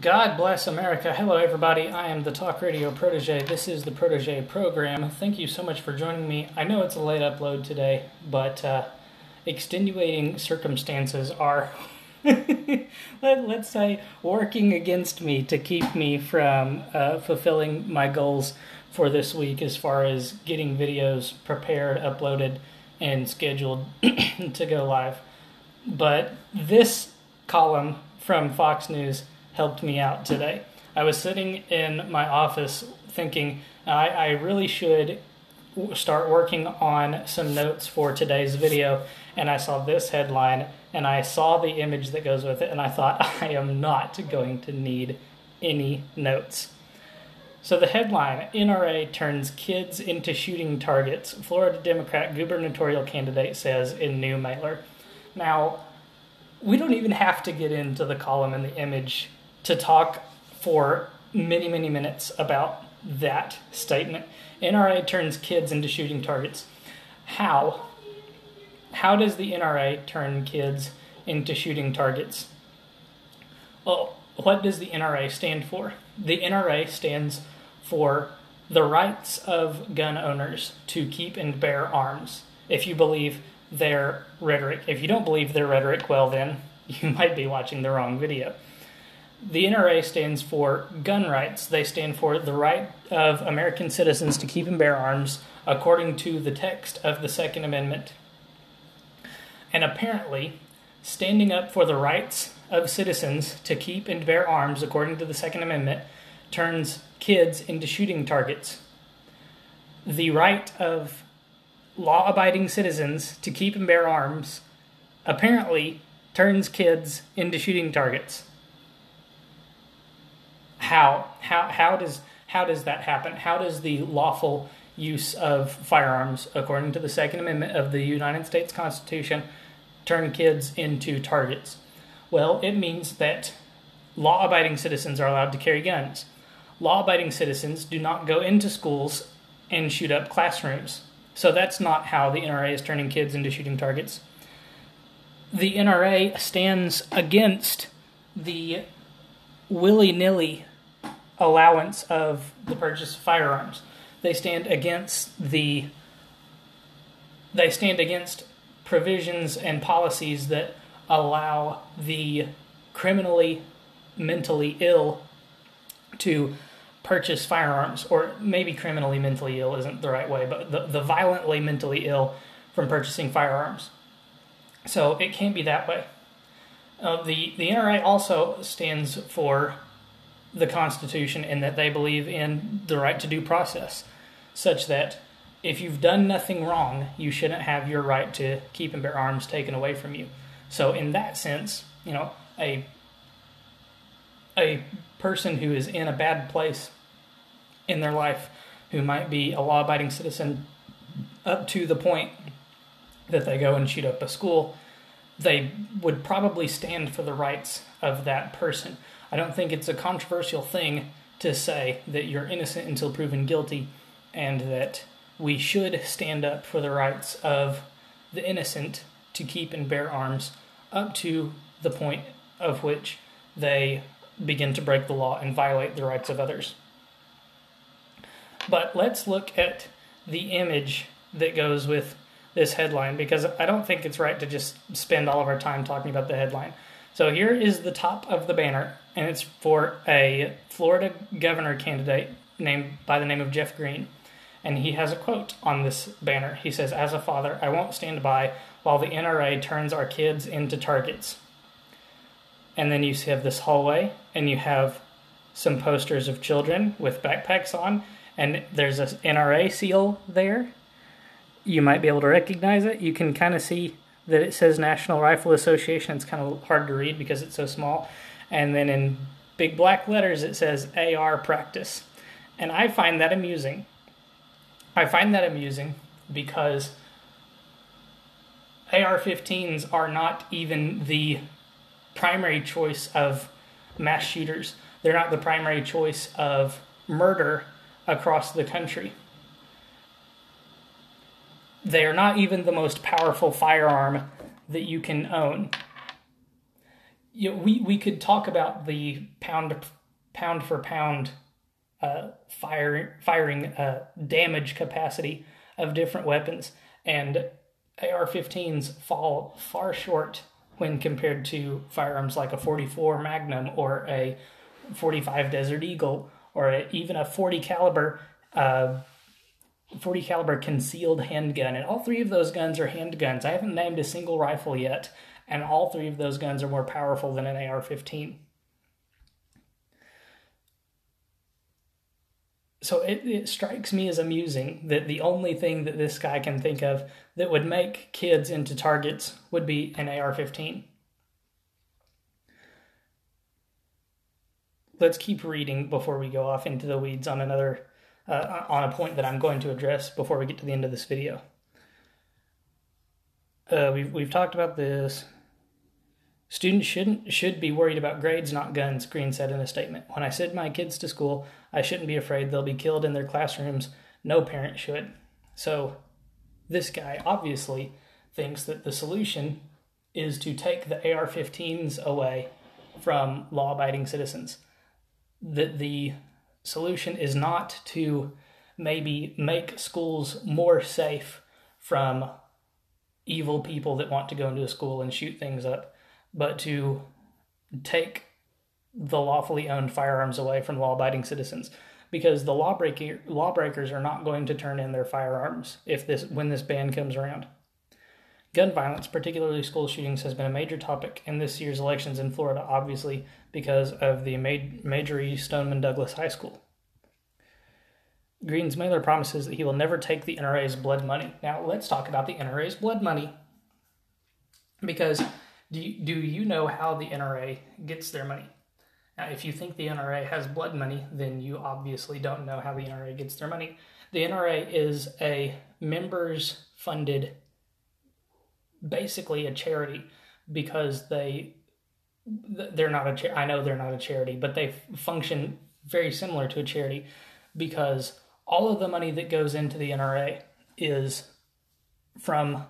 God bless America. Hello, everybody. I am the Talk Radio Protege. This is the Protege program. Thank you so much for joining me. I know it's a late upload today, but extenuating circumstances are, let's say, working against me to keep me from fulfilling my goals for this week as far as getting videos prepared, uploaded, and scheduled to go live. But this column from Fox News helped me out today. I was sitting in my office thinking I really should start working on some notes for today's video, and I saw this headline and I saw the image that goes with it, and I thought, I am not going to need any notes. So the headline, NRA turns kids into shooting targets, Florida Democrat gubernatorial candidate says in new mailer. Now, we don't even have to get into the column and the image to talk for many, many minutes about that statement. NRA turns kids into shooting targets. How? How does the NRA turn kids into shooting targets? Well, what does the NRA stand for? The NRA stands for the rights of gun owners to keep and bear arms, if you believe their rhetoric. If you don't believe their rhetoric, well then, you might be watching the wrong video. The NRA stands for gun rights. They stand for the right of American citizens to keep and bear arms according to the text of the Second Amendment. And apparently, standing up for the rights of citizens to keep and bear arms according to the Second Amendment turns kids into shooting targets. The right of law-abiding citizens to keep and bear arms apparently turns kids into shooting targets. How does that happen? How does the lawful use of firearms, according to the Second Amendment of the United States Constitution, turn kids into targets? Well, it means that law-abiding citizens are allowed to carry guns. Law-abiding citizens do not go into schools and shoot up classrooms. So that's not how the NRA is turning kids into shooting targets. The NRA stands against the willy-nilly allowance of the purchase of firearms. They stand against provisions and policies that allow the criminally mentally ill to purchase firearms, or maybe criminally mentally ill isn't the right way, but the violently mentally ill from purchasing firearms. So it can't be that way. The NRA also stands for the Constitution in that they believe in the right to due process, such that if you've done nothing wrong, you shouldn't have your right to keep and bear arms taken away from you. So in that sense, a person who is in a bad place in their life, who might be a law-abiding citizen up to the point that they go and shoot up a school, they would probably stand for the rights of that person. I don't think it's a controversial thing to say that you're innocent until proven guilty, and that we should stand up for the rights of the innocent to keep and bear arms up to the point of which they begin to break the law and violate the rights of others. But let's look at the image that goes with this headline, because I don't think it's right to just spend all of our time talking about the headline. So here is the top of the banner, and it's for a Florida governor candidate named by the name of Jeff Greene. And he has a quote on this banner. He says, "As a father, I won't stand by while the NRA turns our kids into targets." And then you have this hallway, and you have some posters of children with backpacks on, and there's an NRA seal there. You might be able to recognize it. You can kind of see that it says National Rifle Association. It's kind of hard to read because it's so small. And then in big black letters, it says AR practice. And I find that amusing. I find that amusing because AR-15s are not even the primary choice of mass shooters. They're not the primary choice of murder across the country. They are not even the most powerful firearm that you can own. we could talk about the pound for pound firing damage capacity of different weapons, and AR-15s fall far short when compared to firearms like a 44 Magnum or a 45 Desert Eagle or even a 40 caliber concealed handgun. And all three of those guns are handguns. I haven't named a single rifle yet, and all three of those guns are more powerful than an AR-15. So it strikes me as amusing that the only thing that this guy can think of that would make kids into targets would be an AR-15. Let's keep reading before we go off into the weeds on another on a point that I'm going to address before we get to the end of this video. We've talked about this. Students should be worried about grades, not guns, Greene said in a statement. When I send my kids to school, I shouldn't be afraid they'll be killed in their classrooms. No parent should. So this guy obviously thinks that the solution is to take the AR-15s away from law-abiding citizens. That the solution is not to maybe make schools more safe from evil people that want to go into a school and shoot things up, but to take the lawfully owned firearms away from law-abiding citizens, because the lawbreakers are not going to turn in their firearms when this ban comes around. Gun violence, particularly school shootings, has been a major topic in this year's elections in Florida, obviously because of the Marjory Stoneman Douglas High School. Greene's mailer promises that he will never take the NRA's blood money. Now, let's talk about the NRA's blood money, because do you know how the NRA gets their money? Now, if you think the NRA has blood money, then you obviously don't know how the NRA gets their money. The NRA is a members-funded, basically a charity, because they're not I know they're not a charity, but they function very similar to a charity, because all of the money that goes into the NRA is from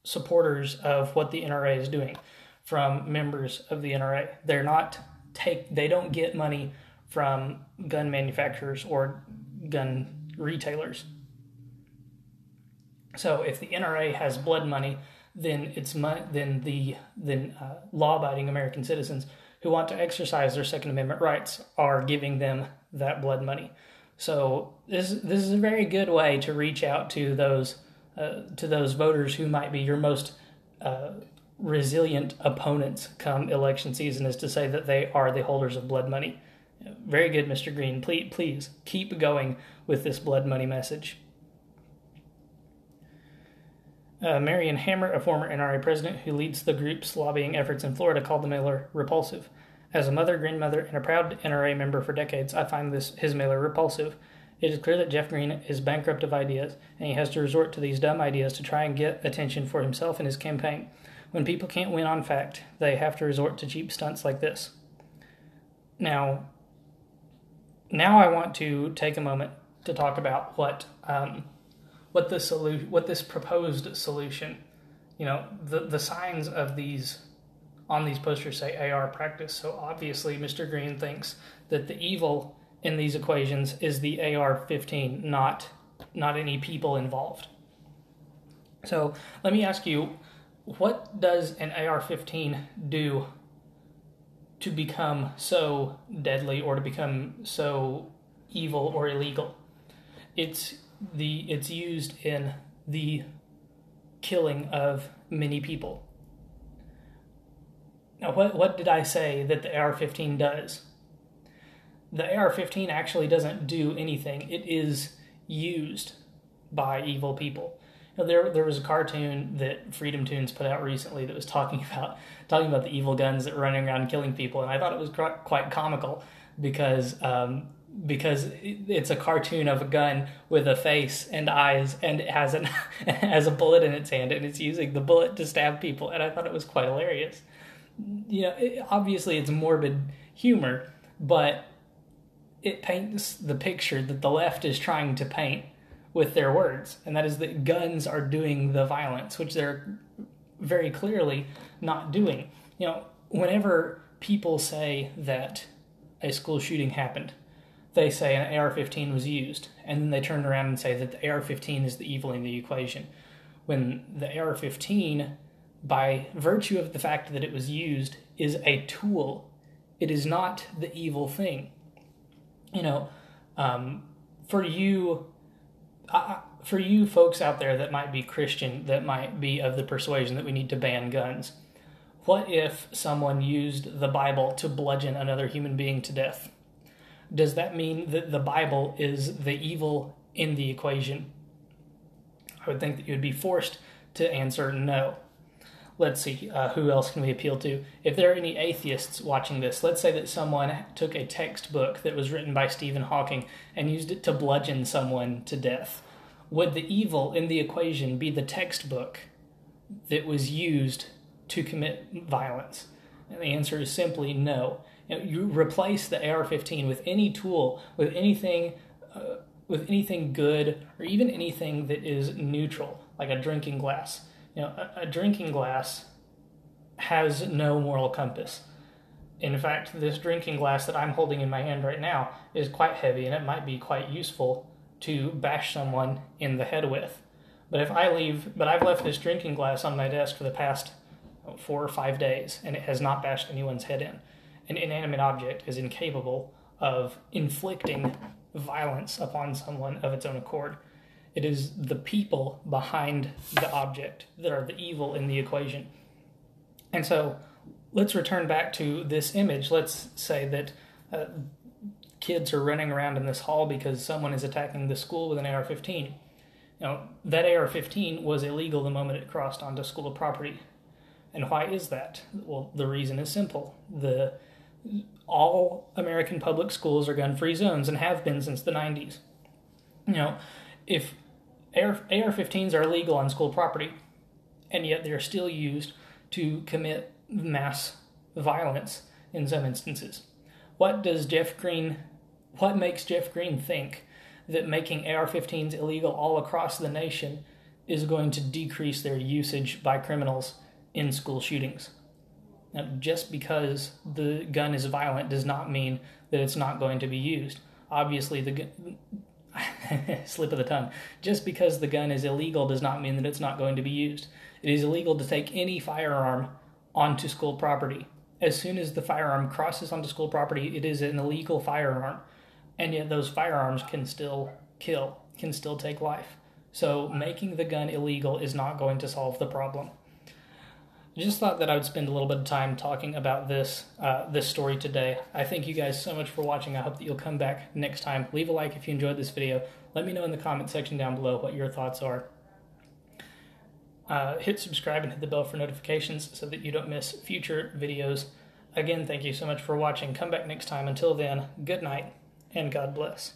supporters of what the NRA is doing, from members of the NRA. They don't get money from gun manufacturers or gun retailers. So if the NRA has blood money, then law-abiding American citizens who want to exercise their Second Amendment rights are giving them that blood money. So this is a very good way to reach out to those voters who might be your most resilient opponents come election season, is to say that they are the holders of blood money. Very good, Mr. Greene. Please keep going with this blood money message. Marion Hammer, a former NRA president who leads the group's lobbying efforts in Florida, called the mailer repulsive. As a mother, grandmother, and a proud NRA member for decades, I find his mailer repulsive. It is clear that Jeff Greene is bankrupt of ideas, and he has to resort to these dumb ideas to try and get attention for himself and his campaign. When people can't win on fact, they have to resort to cheap stunts like this. Now I want to take a moment to talk about what this proposed solution, the signs of these on these posters say AR practice. So obviously Mr. Greene thinks that the evil in these equations is the AR-15, not any people involved. So let me ask you, what does an AR-15 do to become so deadly or to become so evil or illegal? It's used in the killing of many people. Now, what did I say that the AR-15 does? The AR-15 actually doesn't do anything. It is used by evil people. There was a cartoon that Freedom Tunes put out recently that was talking about the evil guns that were running around killing people, and I thought it was quite comical because it's a cartoon of a gun with a face and eyes, and it has a bullet in its hand, and it's using the bullet to stab people, and I thought it was quite hilarious. Obviously it's morbid humor, but it paints the picture that the left is trying to paint with their words, and that is that guns are doing the violence, which they're very clearly not doing. Whenever people say that a school shooting happened, they say an AR-15 was used, and then they turn around and say that the AR-15 is the evil in the equation. When the AR-15, by virtue of the fact that it was used, is a tool, it is not the evil thing. You know, for you folks out there that might be Christian, that might be of the persuasion that we need to ban guns, what if someone used the Bible to bludgeon another human being to death? Does that mean that the Bible is the evil in the equation? I would think that you would be forced to answer no. Let's see, who else can we appeal to? If there are any atheists watching this, let's say that someone took a textbook that was written by Stephen Hawking and used it to bludgeon someone to death. Would the evil in the equation be the textbook that was used to commit violence? And the answer is simply no. You replace the AR-15 with any tool, with anything good, or even anything that is neutral, like a drinking glass. A drinking glass has no moral compass. In fact, this drinking glass that I'm holding in my hand right now is quite heavy, and it might be quite useful to bash someone in the head with. But I've left this drinking glass on my desk for the past 4 or 5 days, and it has not bashed anyone's head in. An inanimate object is incapable of inflicting violence upon someone of its own accord. It is the people behind the object that are the evil in the equation. And so let's return back to this image. Let's say that kids are running around in this hall because someone is attacking the school with an AR-15. That AR-15 was illegal the moment it crossed onto school property. And why is that? Well, the reason is simple. All American public schools are gun-free zones and have been since the 90s. If AR-15s are illegal on school property, and yet they're still used to commit mass violence in some instances, what makes Jeff Greene think that making AR-15s illegal all across the nation is going to decrease their usage by criminals in school shootings? Now, just because the gun is violent does not mean that it's not going to be used. Obviously, slip of the tongue. Just because the gun is illegal does not mean that it's not going to be used. It is illegal to take any firearm onto school property. As soon as the firearm crosses onto school property, it is an illegal firearm. And yet those firearms can still kill, can still take life. So making the gun illegal is not going to solve the problem. I just thought that I would spend a little bit of time talking about this story today. I thank you guys so much for watching. I hope that you'll come back next time. Leave a like if you enjoyed this video. Let me know in the comment section down below what your thoughts are. Hit subscribe and hit the bell for notifications so that you don't miss future videos. Again, thank you so much for watching. Come back next time. Until then, good night and God bless.